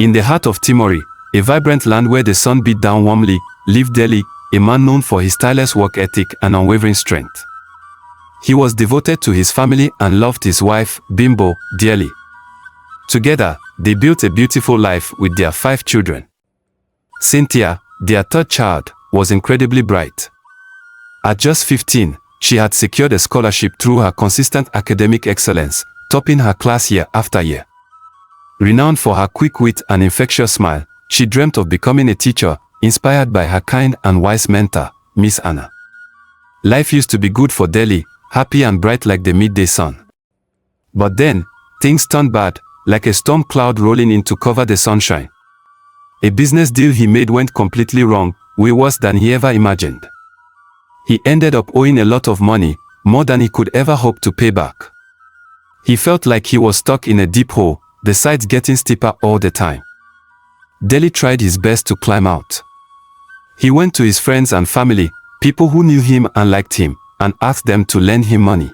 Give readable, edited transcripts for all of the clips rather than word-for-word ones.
In the heart of Timori, a vibrant land where the sun beat down warmly, lived Deli, a man known for his tireless work ethic and unwavering strength. He was devoted to his family and loved his wife, Bimbo, dearly. Together, they built a beautiful life with their 5 children. Cynthia, their 3rd child, was incredibly bright. At just 15, she had secured a scholarship through her consistent academic excellence, topping her class year after year. Renowned for her quick wit and infectious smile, she dreamt of becoming a teacher, inspired by her kind and wise mentor, Miss Anna. Life used to be good for Deli, happy and bright like the midday sun. But then, things turned bad, like a storm cloud rolling in to cover the sunshine. A business deal he made went completely wrong, way worse than he ever imagined. He ended up owing a lot of money, more than he could ever hope to pay back. He felt like he was stuck in a deep hole, the sides getting steeper all the time. Deli tried his best to climb out. He went to his friends and family, people who knew him and liked him, and asked them to lend him money.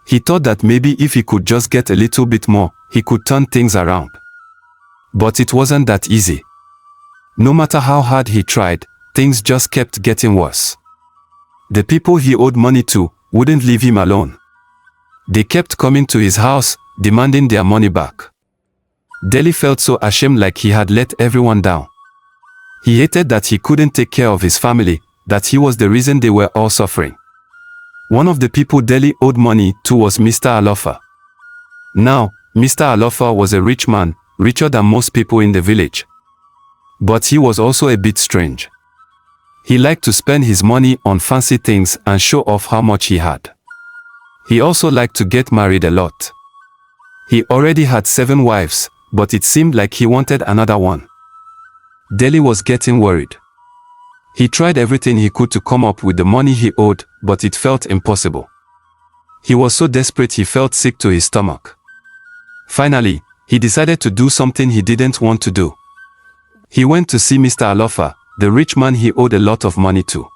He thought that maybe if he could just get a little bit more, he could turn things around. But it wasn't that easy. No matter how hard he tried, things just kept getting worse. The people he owed money to wouldn't leave him alone. They kept coming to his house, demanding their money back. Deli felt so ashamed, like he had let everyone down. He hated that he couldn't take care of his family, that he was the reason they were all suffering. One of the people Deli owed money to was Mr. Alofa. Now, Mr. Alofa was a rich man, richer than most people in the village. But he was also a bit strange. He liked to spend his money on fancy things and show off how much he had. He also liked to get married a lot. He already had 7 wives, but it seemed like he wanted another one. Deli was getting worried. He tried everything he could to come up with the money he owed, but it felt impossible. He was so desperate he felt sick to his stomach. Finally, he decided to do something he didn't want to do. He went to see Mr. Alofa, the rich man he owed a lot of money to.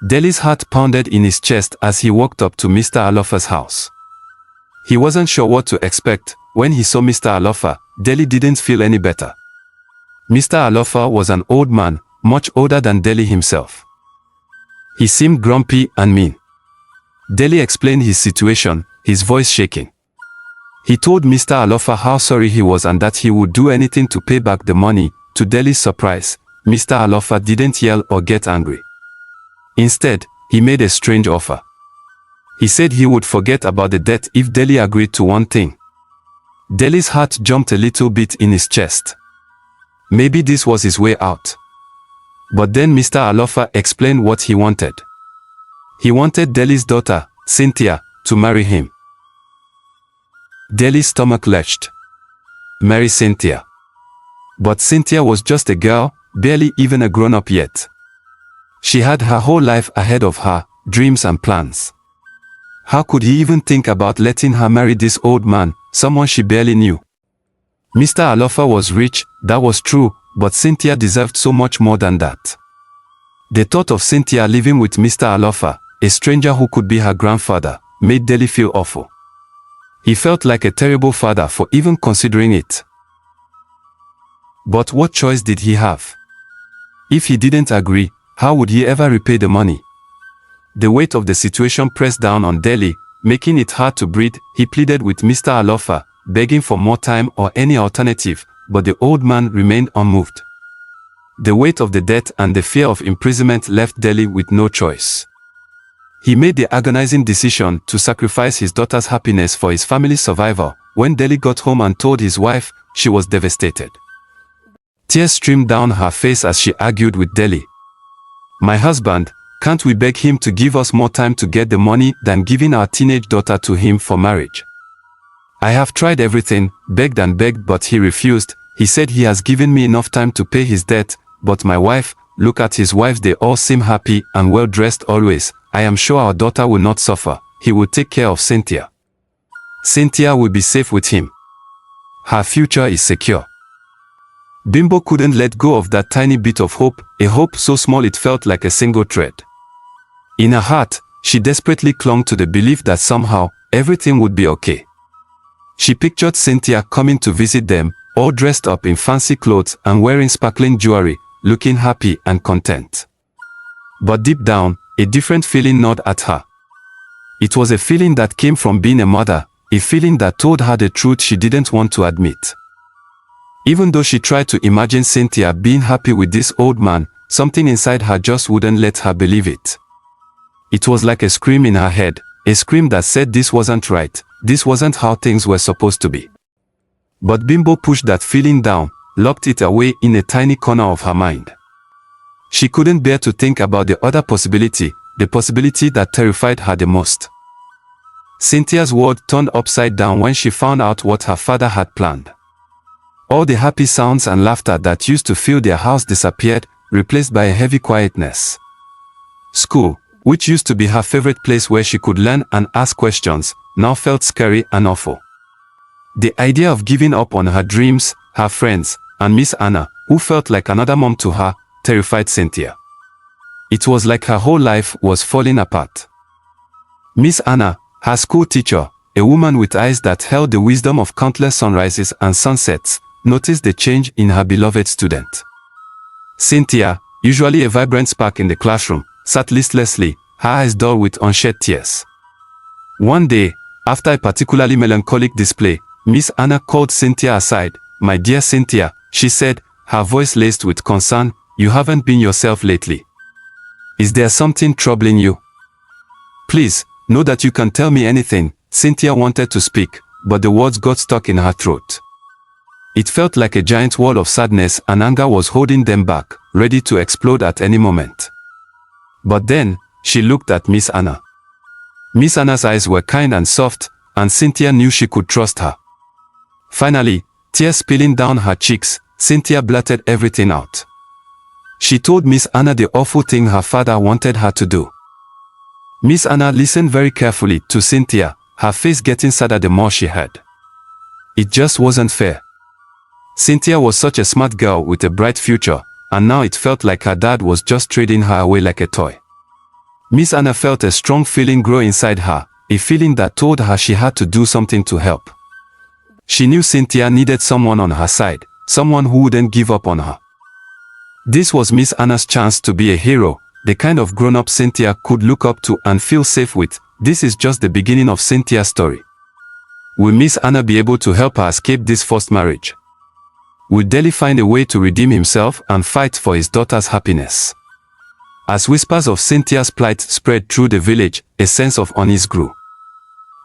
Deli's heart pounded in his chest as he walked up to Mr. Alofa's house. He wasn't sure what to expect. When he saw Mr. Alofa, Deli didn't feel any better. Mr. Alofa was an old man, much older than Deli himself. He seemed grumpy and mean. Deli explained his situation, his voice shaking. He told Mr. Alofa how sorry he was and that he would do anything to pay back the money. To Deli's surprise, Mr. Alofa didn't yell or get angry. Instead, he made a strange offer. He said he would forget about the debt if Deli agreed to one thing. Deli's heart jumped a little bit in his chest. Maybe this was his way out. But then Mr. Alofa explained what he wanted. He wanted Deli's daughter, Cynthia, to marry him. Deli's stomach lurched. Marry Cynthia. But Cynthia was just a girl, barely even a grown-up yet. She had her whole life ahead of her, dreams and plans. How could he even think about letting her marry this old man, someone she barely knew? Mr. Alofa was rich, that was true, but Cynthia deserved so much more than that. The thought of Cynthia living with Mr. Alofa, a stranger who could be her grandfather, made Deli feel awful. He felt like a terrible father for even considering it. But what choice did he have? If he didn't agree, how would he ever repay the money? The weight of the situation pressed down on Deli, making it hard to breathe. He pleaded with Mr. Alofa, begging for more time or any alternative, but the old man remained unmoved. The weight of the debt and the fear of imprisonment left Deli with no choice. He made the agonizing decision to sacrifice his daughter's happiness for his family's survival. When Deli got home and told his wife, she was devastated. Tears streamed down her face as she argued with Deli. "My husband, can't we beg him to give us more time to get the money than giving our teenage daughter to him for marriage? I have tried everything, begged and begged, but he refused. He said he has given me enough time to pay his debt, but my wife, look at his wives, they all seem happy and well dressed always. I am sure our daughter will not suffer. He will take care of Cynthia. Cynthia will be safe with him. Her future is secure." Bimbo couldn't let go of that tiny bit of hope, a hope so small it felt like a single thread. In her heart, she desperately clung to the belief that somehow, everything would be okay. She pictured Cynthia coming to visit them, all dressed up in fancy clothes and wearing sparkling jewelry, looking happy and content. But deep down, a different feeling gnawed at her. It was a feeling that came from being a mother, a feeling that told her the truth she didn't want to admit. Even though she tried to imagine Cynthia being happy with this old man, something inside her just wouldn't let her believe it. It was like a scream in her head, a scream that said this wasn't right, this wasn't how things were supposed to be. But Bimbo pushed that feeling down, locked it away in a tiny corner of her mind. She couldn't bear to think about the other possibility, the possibility that terrified her the most. Cynthia's world turned upside down when she found out what her father had planned. All the happy sounds and laughter that used to fill their house disappeared, replaced by a heavy quietness. School, which used to be her favorite place where she could learn and ask questions, now felt scary and awful. The idea of giving up on her dreams, her friends, and Miss Anna, who felt like another mom to her, terrified Cynthia. It was like her whole life was falling apart. Miss Anna, her school teacher, a woman with eyes that held the wisdom of countless sunrises and sunsets, noticed the change in her beloved student. Cynthia, usually a vibrant spark in the classroom, sat listlessly, her eyes dull with unshed tears. One day, after a particularly melancholic display, Miss Anna called Cynthia aside. "My dear Cynthia," she said, her voice laced with concern, "you haven't been yourself lately. Is there something troubling you? Please, know that you can tell me anything." Cynthia wanted to speak, but the words got stuck in her throat. It felt like a giant wall of sadness and anger was holding them back, ready to explode at any moment. But then, she looked at Miss Anna. Miss Anna's eyes were kind and soft, and Cynthia knew she could trust her. Finally, tears spilling down her cheeks, Cynthia blurted everything out. She told Miss Anna the awful thing her father wanted her to do. Miss Anna listened very carefully to Cynthia, her face getting sadder the more she heard. It just wasn't fair. Cynthia was such a smart girl with a bright future, and now it felt like her dad was just trading her away like a toy. Miss Anna felt a strong feeling grow inside her, a feeling that told her she had to do something to help. She knew Cynthia needed someone on her side, someone who wouldn't give up on her. This was Miss Anna's chance to be a hero, the kind of grown-up Cynthia could look up to and feel safe with. This is just the beginning of Cynthia's story. Will Miss Anna be able to help her escape this forced marriage? Will Deli find a way to redeem himself and fight for his daughter's happiness? As whispers of Cynthia's plight spread through the village, a sense of unease grew.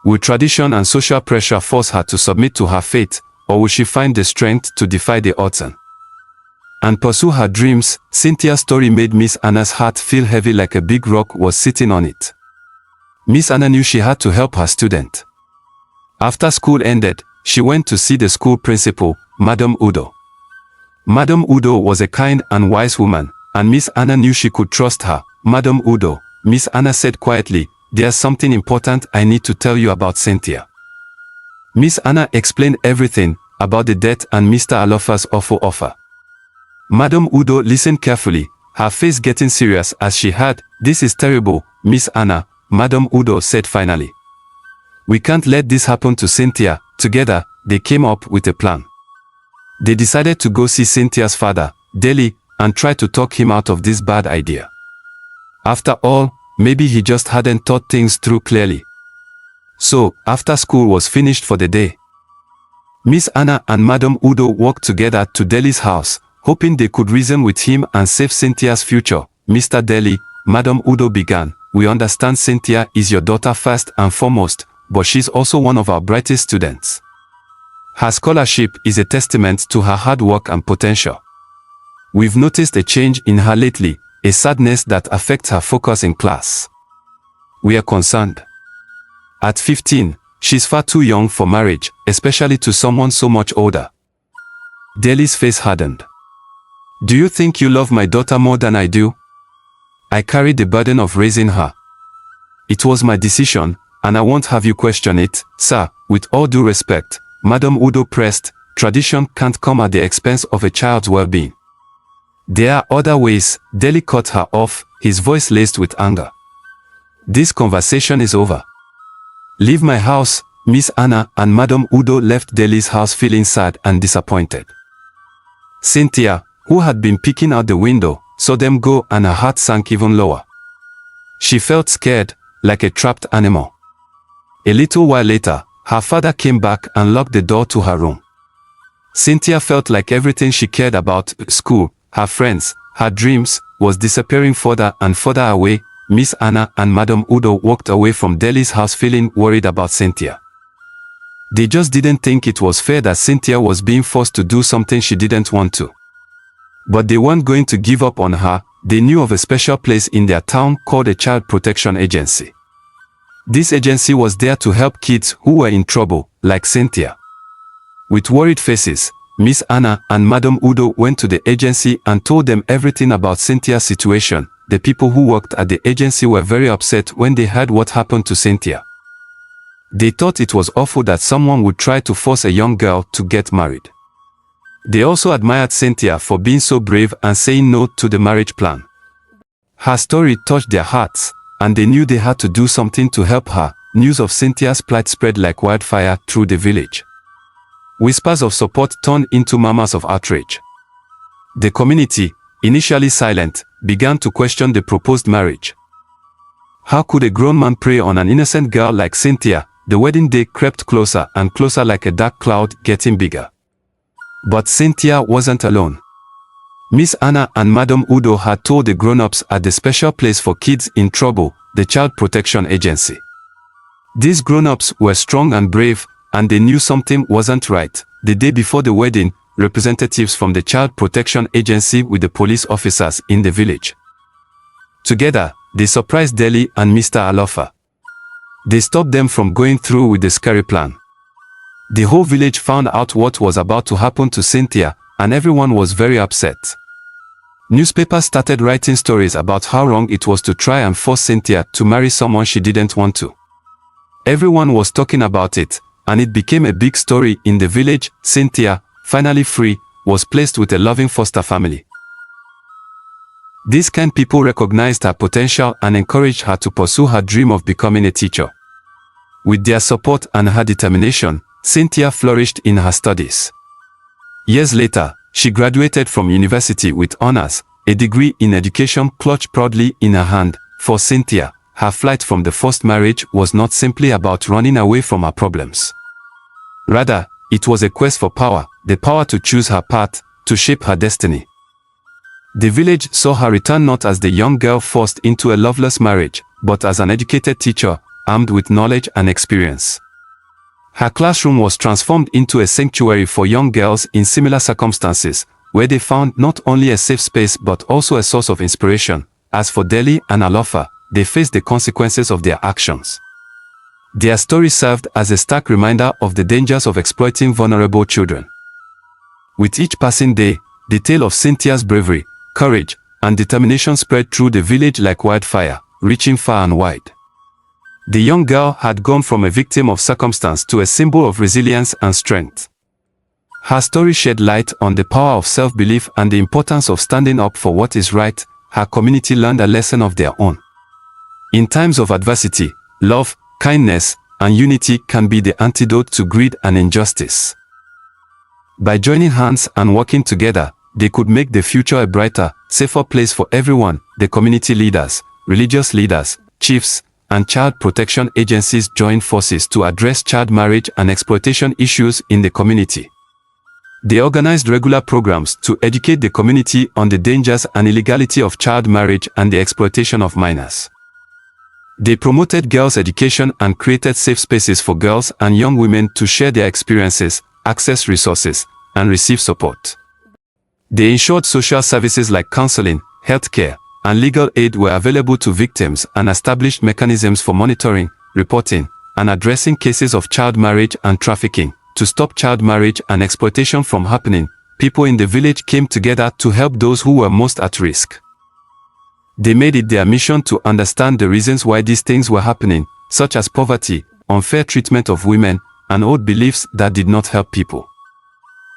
Will tradition and social pressure force her to submit to her fate, or will she find the strength to defy the odds and pursue her dreams? Cynthia's story made Miss Anna's heart feel heavy like a big rock was sitting on it. Miss Anna knew she had to help her student. After school ended, she went to see the school principal, Madame Udo. Madame Udo was a kind and wise woman, and Miss Anna knew she could trust her. "Madame Udo," Miss Anna said quietly, "there's something important I need to tell you about Cynthia." Miss Anna explained everything about the death and Mr. Alofa's awful offer. Madame Udo listened carefully, her face getting serious as she heard. "This is terrible, Miss Anna," Madame Udo said finally. "We can't let this happen to Cynthia." Together, they came up with a plan. They decided to go see Cynthia's father, Deli, and try to talk him out of this bad idea. After all, maybe he just hadn't thought things through clearly. So, after school was finished for the day, Miss Anna and Madame Udo walked together to Deli's house, hoping they could reason with him and save Cynthia's future. "Mr. Deli," Madame Udo began, "we understand Cynthia is your daughter first and foremost, but she's also one of our brightest students. Her scholarship is a testament to her hard work and potential. We've noticed a change in her lately, a sadness that affects her focus in class. We are concerned. At 15, she's far too young for marriage, especially to someone so much older." Deli's face hardened. "Do you think you love my daughter more than I do? I carried the burden of raising her. It was my decision, and I won't have you question it, sir." "With all due respect," Madame Udo pressed, "tradition can't come at the expense of a child's well-being. There are other ways." Deli cut her off, his voice laced with anger. "This conversation is over. Leave my house." Miss Anna and Madame Udo left Deli's house feeling sad and disappointed. Cynthia, who had been peeking out the window, saw them go and her heart sank even lower. She felt scared, like a trapped animal. A little while later, her father came back and locked the door to her room. Cynthia felt like everything she cared about, school, her friends, her dreams, was disappearing further and further away. Miss Anna and Madame Udo walked away from Deli's house feeling worried about Cynthia. They just didn't think it was fair that Cynthia was being forced to do something she didn't want to. But they weren't going to give up on her. They knew of a special place in their town called a child protection agency. This agency was there to help kids who were in trouble, like Cynthia. With worried faces, Miss Anna and Madame Udo went to the agency and told them everything about Cynthia's situation. The people who worked at the agency were very upset when they heard what happened to Cynthia. They thought it was awful that someone would try to force a young girl to get married. They also admired Cynthia for being so brave and saying no to the marriage plan. Her story touched their hearts, and they knew they had to do something to help her. News of Cynthia's plight spread like wildfire through the village. Whispers of support turned into murmurs of outrage. The community, initially silent, began to question the proposed marriage. How could a grown man prey on an innocent girl like Cynthia? The wedding day crept closer and closer like a dark cloud getting bigger. But Cynthia wasn't alone. Miss Anna and Madame Udo had told the grown-ups at the special place for kids in trouble, the Child Protection Agency. These grown-ups were strong and brave, and they knew something wasn't right. The day before the wedding, representatives from the Child Protection Agency with the police officers in the village. Together, they surprised Deli and Mr. Alofa. They stopped them from going through with the scary plan. The whole village found out what was about to happen to Cynthia, and everyone was very upset. Newspapers started writing stories about how wrong it was to try and force Cynthia to marry someone she didn't want to. Everyone was talking about it, and it became a big story in the village. Cynthia, finally free, was placed with a loving foster family. These kind people recognized her potential and encouraged her to pursue her dream of becoming a teacher. With their support and her determination, Cynthia flourished in her studies. Years later, she graduated from university with honors, a degree in education clutched proudly in her hand. For Cynthia, her flight from the forced marriage was not simply about running away from her problems. Rather, it was a quest for power, the power to choose her path, to shape her destiny. The village saw her return not as the young girl forced into a loveless marriage, but as an educated teacher, armed with knowledge and experience. Her classroom was transformed into a sanctuary for young girls in similar circumstances, where they found not only a safe space but also a source of inspiration. As for Deli and Alofa, they faced the consequences of their actions. Their story served as a stark reminder of the dangers of exploiting vulnerable children. With each passing day, the tale of Cynthia's bravery, courage, and determination spread through the village like wildfire, reaching far and wide. The young girl had gone from a victim of circumstance to a symbol of resilience and strength. Her story shed light on the power of self-belief and the importance of standing up for what is right. Her community learned a lesson of their own. In times of adversity, love, kindness, and unity can be the antidote to greed and injustice. By joining hands and working together, they could make the future a brighter, safer place for everyone. The community leaders, religious leaders, chiefs, and child protection agencies joined forces to address child marriage and exploitation issues in the community. They organized regular programs to educate the community on the dangers and illegality of child marriage and the exploitation of minors. They promoted girls' education and created safe spaces for girls and young women to share their experiences, access resources, and receive support. They ensured social services like counseling, healthcare, and legal aid were available to victims and established mechanisms for monitoring, reporting, and addressing cases of child marriage and trafficking. To stop child marriage and exploitation from happening, people in the village came together to help those who were most at risk. They made it their mission to understand the reasons why these things were happening, such as poverty, unfair treatment of women, and old beliefs that did not help people.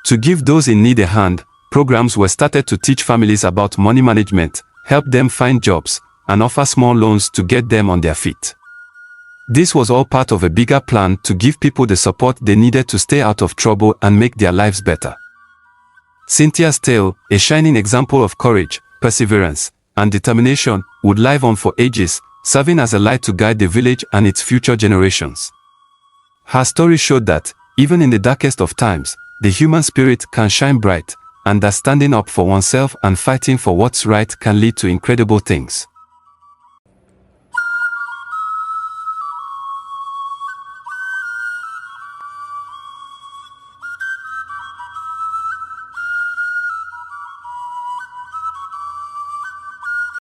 To give those in need a hand, programs were started to teach families about money management, help them find jobs, and offer small loans to get them on their feet. This was all part of a bigger plan to give people the support they needed to stay out of trouble and make their lives better. Cynthia's tale, a shining example of courage, perseverance, and determination, would live on for ages, serving as a light to guide the village and its future generations. Her story showed that, even in the darkest of times, the human spirit can shine bright, and that standing up for oneself and fighting for what's right can lead to incredible things.